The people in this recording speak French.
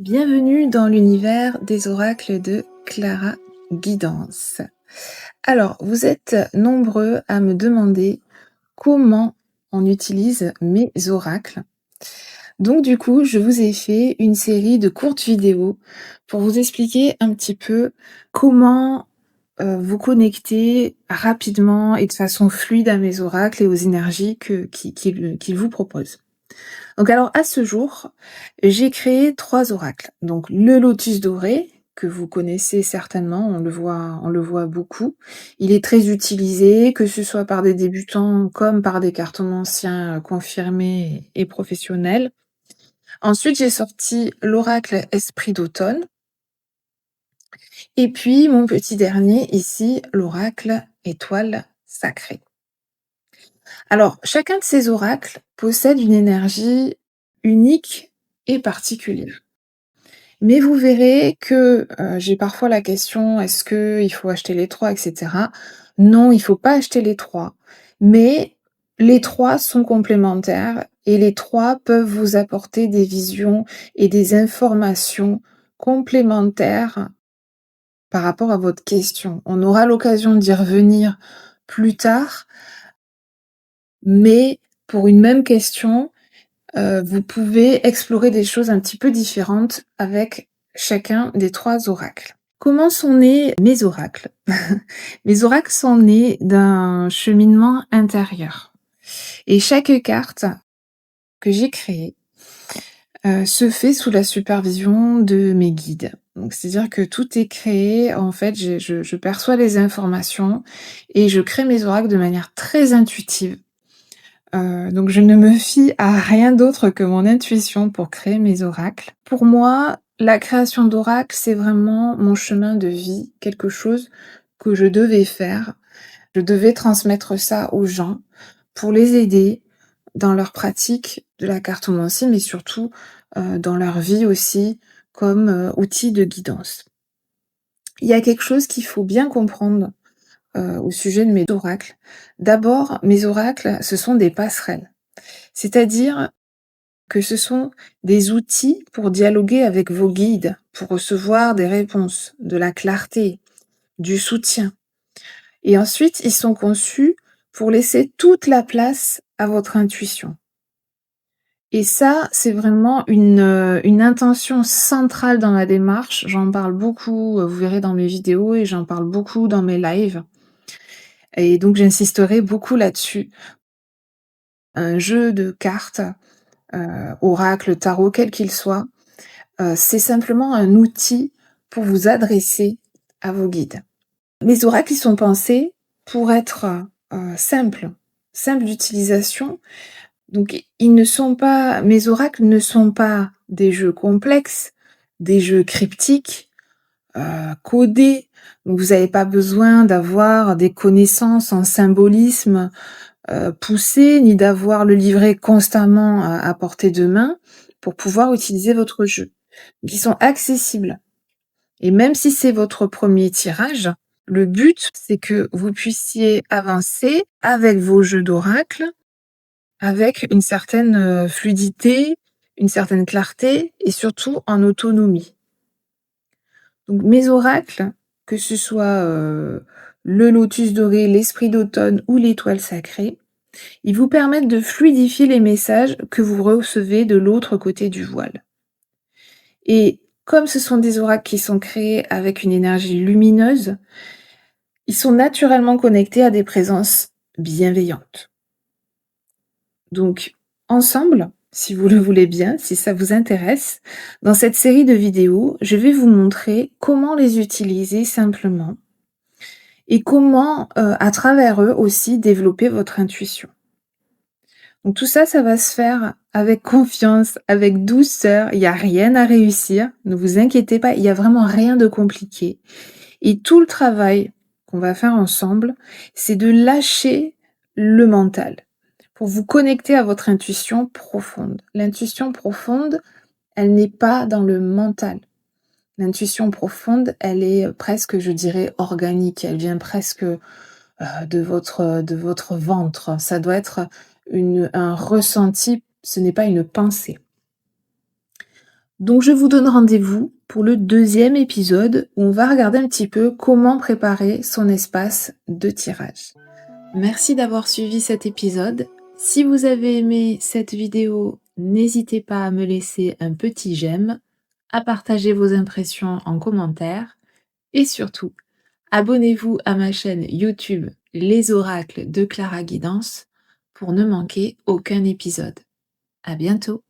Bienvenue dans l'univers des oracles de Clara Guidance. Alors, vous êtes nombreux à me demander comment on utilise mes oracles. Donc du coup, je vous ai fait une série de courtes vidéos pour vous expliquer un petit peu comment, vous connecter rapidement et de façon fluide à mes oracles et aux énergies qu'ils vous proposent. Donc alors à ce jour, j'ai créé 3 oracles. Donc le lotus doré, que vous connaissez certainement, on le voit beaucoup. Il est très utilisé, que ce soit par des débutants comme par des cartomanciens, confirmés et professionnels. Ensuite, j'ai sorti l'oracle esprit d'automne et puis mon petit dernier ici, l'oracle étoile sacrée. Alors, chacun de ces oracles possède une énergie unique et particulière. Mais vous verrez que, j'ai parfois la question: «Est-ce qu'il faut acheter les 3 et cetera?» Non, il faut pas acheter les 3, mais les 3 sont complémentaires et les 3 peuvent vous apporter des visions et des informations complémentaires par rapport à votre question. On aura l'occasion d'y revenir plus tard, mais pour une même question, vous pouvez explorer des choses un petit peu différentes avec chacun des 3 oracles. Comment sont nés mes oracles? Mes oracles sont nés d'un cheminement intérieur et chaque carte que j'ai créée, se fait sous la supervision de mes guides. Donc c'est-à-dire que tout est créé en fait, je perçois les informations et je crée mes oracles de manière très intuitive. Donc je ne me fie à rien d'autre que mon intuition pour créer mes oracles. Pour moi, la création d'oracles, c'est vraiment mon chemin de vie, quelque chose que je devais faire. Je devais transmettre ça aux gens pour les aider dans leur pratique de la cartomancie, mais surtout, dans leur vie aussi comme, outil de guidance. Il y a quelque chose qu'il faut bien comprendre, au sujet de mes oracles. D'abord, mes oracles, ce sont des passerelles. C'est-à-dire que ce sont des outils pour dialoguer avec vos guides, pour recevoir des réponses, de la clarté, du soutien. Et ensuite, ils sont conçus pour laisser toute la place à votre intuition. Et ça, c'est vraiment une intention centrale dans ma démarche. J'en parle beaucoup, vous verrez dans mes vidéos et j'en parle beaucoup dans mes lives et donc j'insisterai beaucoup là-dessus. Un jeu de cartes, oracle, tarot, quel qu'il soit, c'est simplement un outil pour vous adresser à vos guides. Mes oracles, ils sont pensés pour être, simples d'utilisation. Donc ils ne sont pas mes oracles ne sont pas des jeux complexes, des jeux cryptiques, codés. Donc vous avez pas besoin d'avoir des connaissances en symbolisme, poussées, ni d'avoir le livret constamment à portée de main pour pouvoir utiliser votre jeu. Donc ils sont accessibles et même si c'est votre premier tirage, le but, c'est que vous puissiez avancer avec vos jeux d'oracles, avec une certaine, fluidité, une certaine clarté et surtout en autonomie. Donc mes oracles, que ce soit, le lotus doré, l'esprit d'automne ou l'étoile sacrée, ils vous permettent de fluidifier les messages que vous recevez de l'autre côté du voile. Et comme ce sont des oracles qui sont créés avec une énergie lumineuse, ils sont naturellement connectés à des présences bienveillantes. Donc ensemble, si vous le voulez bien, si ça vous intéresse, dans cette série de vidéos, je vais vous montrer comment les utiliser simplement et comment, à travers eux aussi développer votre intuition. Donc tout ça, ça va se faire avec confiance, avec douceur, il y a rien à réussir, ne vous inquiétez pas, il y a vraiment rien de compliqué et tout le travail qu'on va faire ensemble, c'est de lâcher le mental pour vous connecter à votre intuition profonde. L'intuition profonde, elle n'est pas dans le mental. L'intuition profonde, elle est presque, je dirais, organique. Elle vient presque, de votre ventre. Ça doit être un ressenti, ce n'est pas une pensée. Donc je vous donne rendez-vous pour le deuxième épisode où on va regarder un petit peu comment préparer son espace de tirage. Merci d'avoir suivi cet épisode. Si vous avez aimé cette vidéo, n'hésitez pas à me laisser un petit j'aime, à partager vos impressions en commentaire et surtout, abonnez-vous à ma chaîne YouTube Les Oracles de Clara Guidance pour ne manquer aucun épisode. À bientôt!